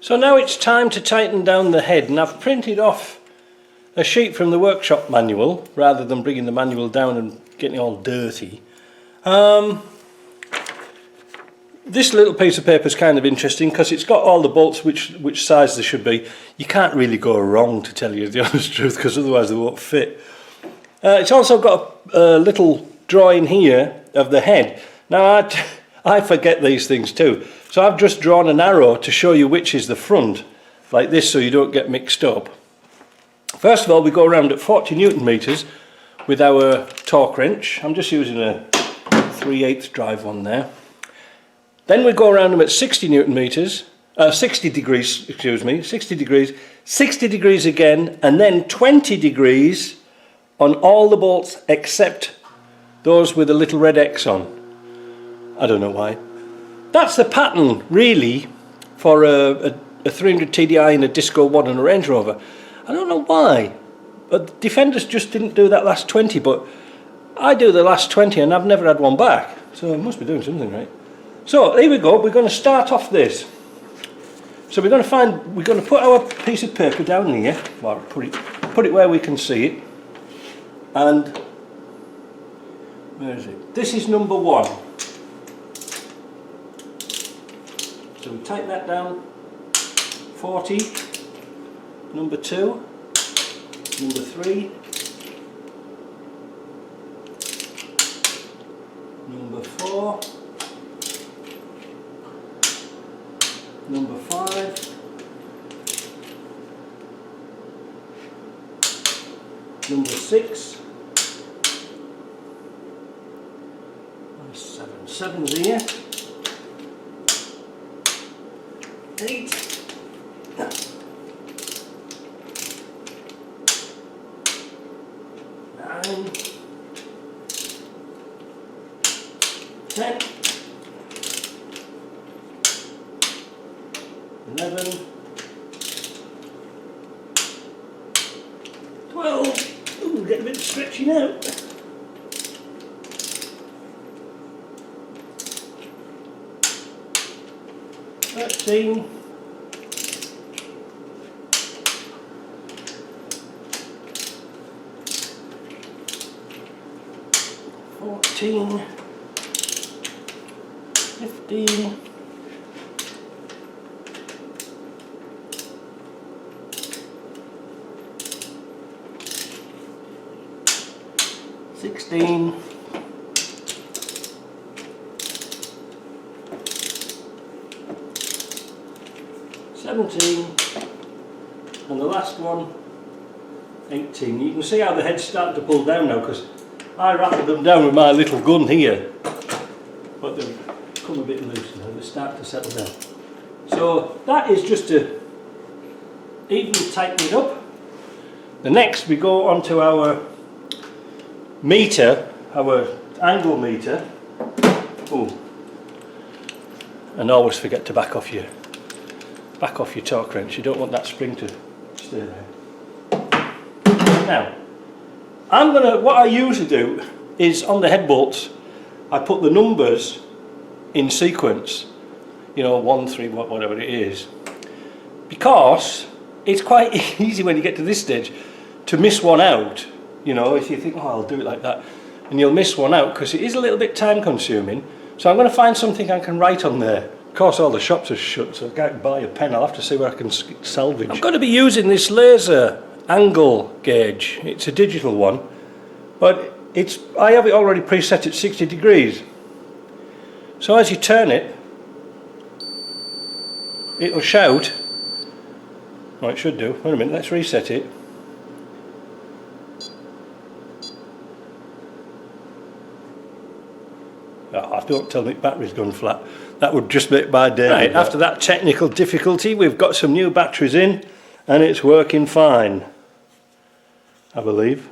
So now it's time to tighten down the head, and I've printed off a sheet from the workshop manual rather than bringing the manual down and getting it all dirty. This little piece of paper is kind of interesting because it's got all the bolts which size they should be. You can't really go wrong, to tell you the honest truth, because otherwise they won't fit. It's also got a little drawing here of the head. Now I forget these things too, so I've just drawn an arrow to show you which is the front, like this, so you don't get mixed up. First of all, we go around at 40 Newton meters with our torque wrench. I'm just using a 3/8 drive one there. Then we go around them at 60 Newton meters, 60 degrees, excuse me, 60 degrees again, and then 20 degrees on all the bolts except those with a little red X on. I don't know why. That's the pattern, really, for a 300 TDI and a Disco 1 and a Range Rover. I don't know why, but Defenders just didn't do that last 20, but I do the last 20 and I've never had one back, so I must be doing something right. So here we go, we're going to start off this. So we're going to put our piece of paper down here, well, put it where we can see it, and where is it? This is number 1. So we tighten that down, 40, number 2, number 3, number 4, number 5, number 6, seven's here, 8, 9, 10, 11, 12, ooh, get a bit stretchy now, 13, 14, 15, 16, 17, and the last one, 18. You can see how the head's starting to pull down now because I rattled them down with my little gun here, but they've come a bit loose now, they start to settle down. So that is just to even tighten it up. The next we go onto our meter, our angle meter. Oh, and always forget to back off your torque wrench. You don't want that spring to stay there. Now, what I usually do is on the head bolts, I put the numbers in sequence, you know, 1, 3, whatever it is, because it's quite easy when you get to this stage to miss one out. You know, if you think, oh, I'll do it like that, and you'll miss one out because it is a little bit time consuming. So I'm going to find something I can write on there. Of course, all the shops are shut, so I can't buy a pen. I'll have to see where I can salvage. I'm going to be using this laser angle gauge. It's a digital one, but I have it already preset at 60 degrees. So as you turn it, it'll shout. Well, it should do. Wait a minute, let's reset it. Oh, don't tell me battery's gone flat. That would just make my day. Right, after that technical difficulty, we've got some new batteries in and it's working fine, I believe.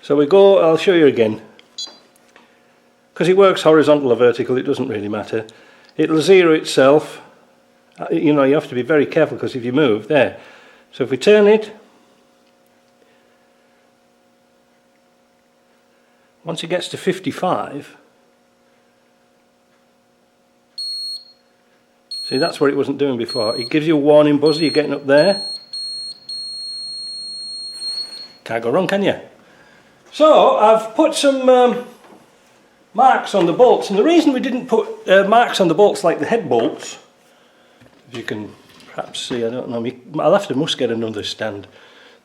So we go, I'll show you again. Because it works horizontal or vertical, it doesn't really matter. It'll zero itself. You know, you have to be very careful because if you move, there. So if we turn it, once it gets to 55, See, that's what it wasn't doing before. It gives you a warning buzzer, you're getting up there. Can't go wrong, can you? So I've put some marks on the bolts, and the reason we didn't put marks on the bolts like the head bolts, if you can perhaps see, I don't know, must get another stand,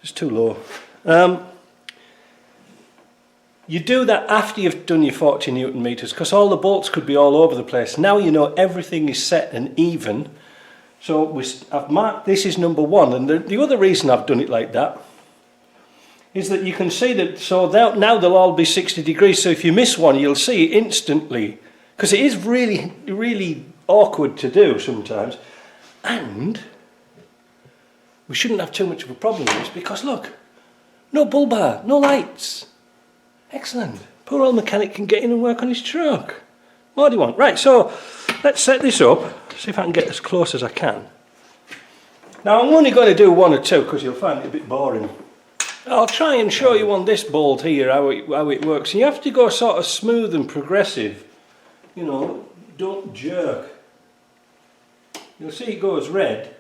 it's too low. You do that after you've done your 40 Newton meters, because all the bolts could be all over the place. Now you know everything is set and even. So I've marked this is number 1, and the other reason I've done it like that is that you can see that, so now they'll all be 60 degrees, so if you miss one you'll see it instantly, because it is really, really awkward to do sometimes. And we shouldn't have too much of a problem with this, because look, no bull bar, no lights. Excellent. Poor old mechanic can get in and work on his truck. What do you want? Right, so let's set this up, see if I can get as close as I can. Now I'm only going to do 1 or 2 because you'll find it a bit boring. I'll try and show you on this bolt here how it works. And you have to go sort of smooth and progressive. You know, don't jerk. You'll see it goes red.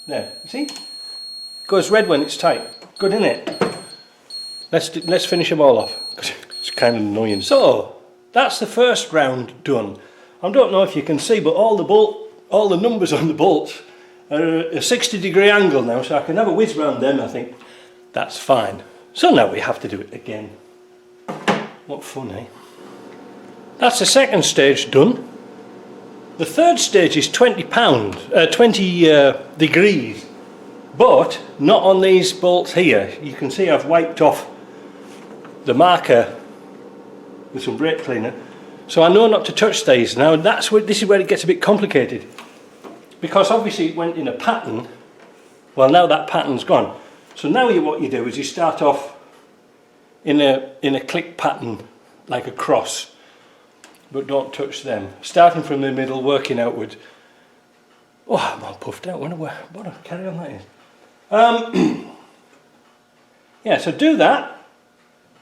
There, you see? It goes red when it's tight. Good, isn't it? Let's finish them all off, because it's kind of annoying. So, that's the first round done. I don't know if you can see, but all the numbers on the bolts are at a 60 degree angle now, so I can have a whiz round them, I think. That's fine. So now we have to do it again. What fun, eh? That's the second stage done. The third stage is 20 degrees, but not on these bolts here. You can see I've wiped off the marker with some brake cleaner, so I know not to touch these. Now this is where it gets a bit complicated, because obviously it went in a pattern. Well, now that pattern's gone, so now what you do is you start off in a click pattern, like a cross, but don't touch them, starting from the middle, working outwards. Oh, I'm all puffed out. What a carry on that is. Yeah, so do that,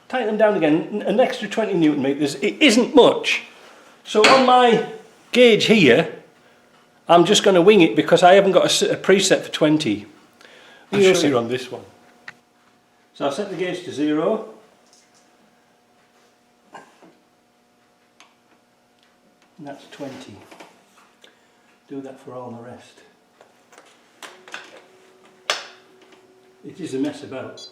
tighten them down again, an extra 20 Newton meters. It isn't much, so on my gauge here I'm just going to wing it, because I haven't got a preset for 20. You'll see on this one. So I'll set the gauge to 0. And that's 20. Do that for all the rest. It is a mess about.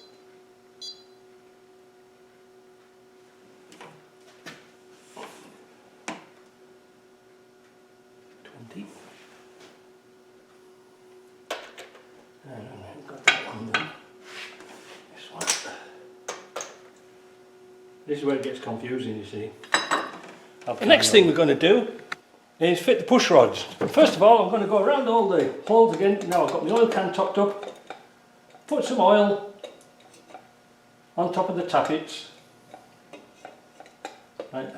This is where it gets confusing, you see. The next thing we're going to do is fit the push rods. First of all, I'm going to go around all the holes again. Now I've got my oil can topped up. Put some oil on top of the tappets, like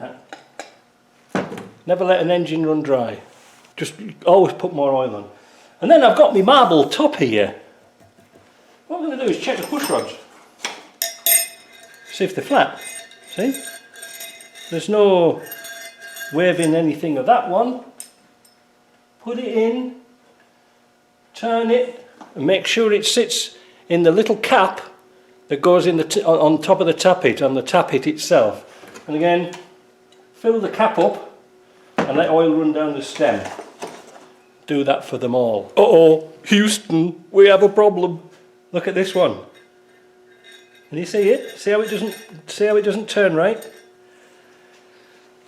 that. Never let an engine run dry. Just always put more oil on. And then I've got my marble top here. What I'm going to do is check the push rods. See if they're flat. See? There's no waving anything of that one. Put it in, turn it, and make sure it sits in the little cap that goes in on top of the tappet, on the tappet itself. And again, fill the cap up and let oil run down the stem. Do that for them all. Uh-oh, Houston, we have a problem. Look at this one. Can you see it? See how it doesn't turn right?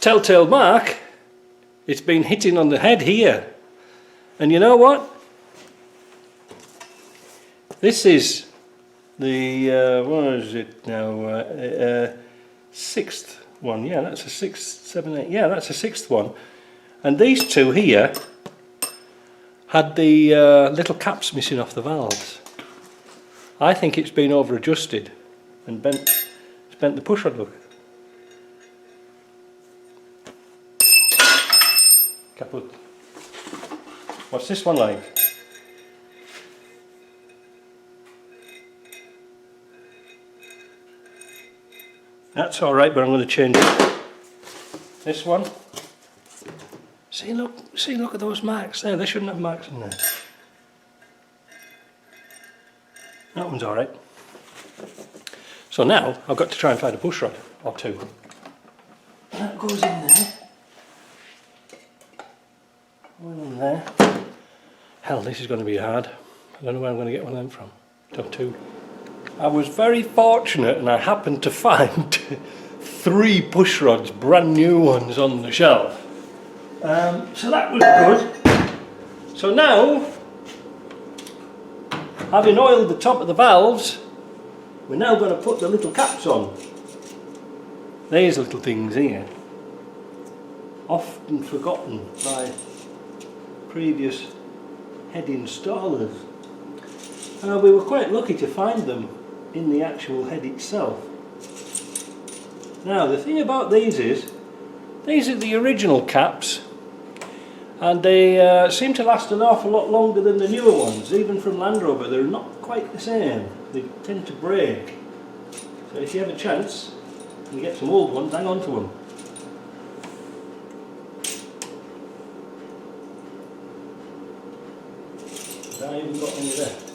Telltale mark, it's been hitting on the head here. And you know what? This is the, what is it now, sixth one. Yeah, that's a sixth, 7, 8, yeah, that's a sixth one. And these two here had the little caps missing off the valves. I think it's been over adjusted and bent the pushrod, look. Kaput. What's this one like? That's alright, but I'm going to change it. This one. See, look at those marks there. They shouldn't have marks in there. That one's alright. So now I've got to try and find a pushrod or two. That goes in there. One in there. Hell, this is going to be hard. I don't know where I'm going to get one of them from. Two. I was very fortunate and I happened to find 3 pushrods, brand new ones on the shelf. So that was good. So now, having oiled the top of the valves, we're now going to put the little caps on. These little things here, often forgotten by previous head installers. We were quite lucky to find them in the actual head itself. Now the thing about these is, these are the original caps, and they seem to last an awful lot longer than the newer ones. Even from Land Rover, they're not quite the same. They tend to break. So if you have a chance and you get some old ones, hang on to them. I haven't got any left.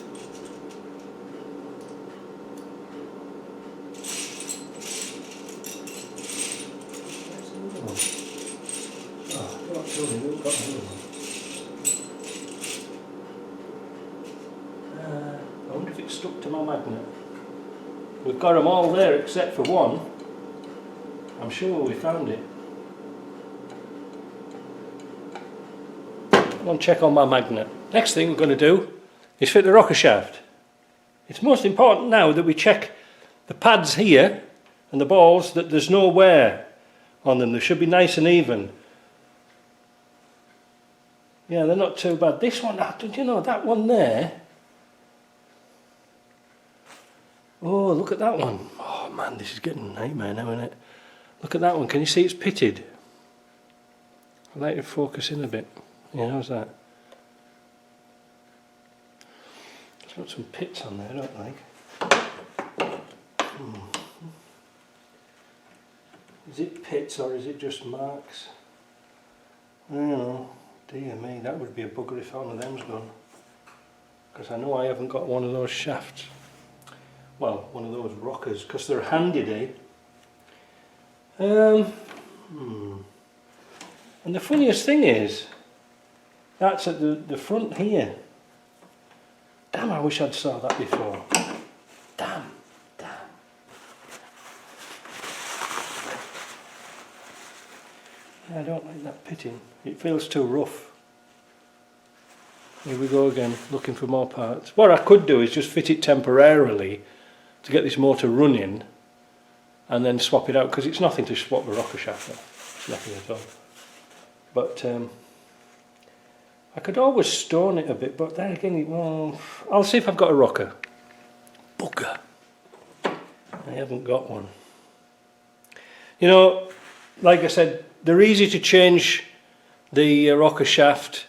I wonder if it's stuck to my magnet. We've got them all there except for one. I'm sure we found it. I'll check on my magnet. Next thing we're going to do is fit the rocker shaft. It's most important now that we check the pads here and the balls that there's no wear on them. They should be nice and even. Yeah, they're not too bad. This one, did you know that one there? Oh, look at that one. Oh man, this is getting a nightmare now, isn't it? Look at that one. Can you see it's pitted? I'd like to focus in a bit. Yeah, how's that? It's got some pits on there, I don't like. Is it pits or is it just marks? I don't know. Dear me, that would be a bugger if one of them's gone. Because I know I haven't got one of those shafts. Well, one of those rockers, because they're handy. And the funniest thing is, that's at the front here. Damn, I wish I'd saw that before. Damn. I don't like that pitting. It feels too rough. Here we go again, looking for more parts. What I could do is just fit it temporarily to get this motor running and then swap it out, because it's nothing to swap the rocker shaft off. It's nothing at all. But I could always stone it a bit, but then again, well, I'll see if I've got a rocker. Bugger. I haven't got one. You know, like I said, they're easy to change the rocker shaft.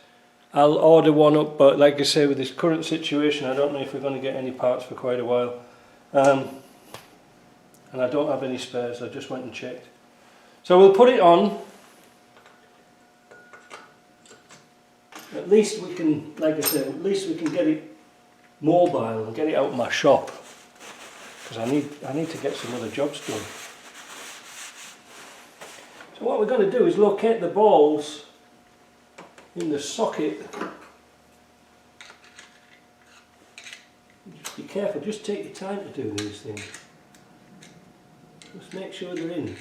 I'll order one up, but like I say, with this current situation, I don't know if we're going to get any parts for quite a while. And I don't have any spares, I just went and checked. So we'll put it on. At least we can, like I said, at least we can get it mobile and get it out of my shop. Because I need to get some other jobs done. So what we're going to do is locate the balls in the socket. Just be careful, just take your time to do these things. Just make sure they're in.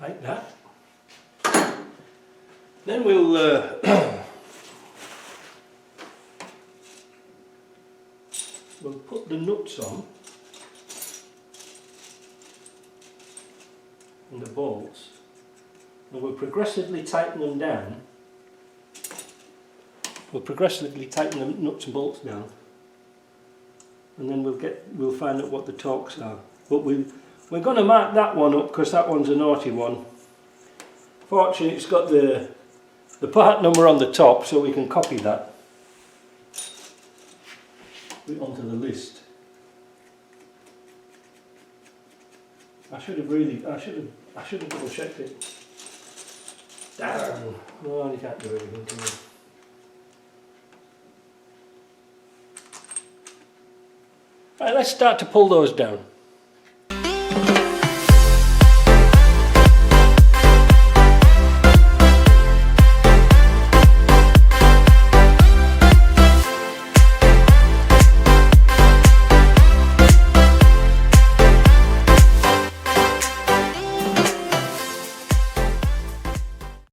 Like that. Then we'll we'll put the nuts on and the bolts, and we'll progressively tighten them down. We'll progressively tighten the nuts and bolts down, and then we'll find out what the torques are. But we're going to mark that one up because that one's a naughty one. Fortunately, it's got the part number on the top, so we can copy that. Put it onto the list. I should have double checked it. Damn. Well, you can't do everything, can you? Right, let's start to pull those down.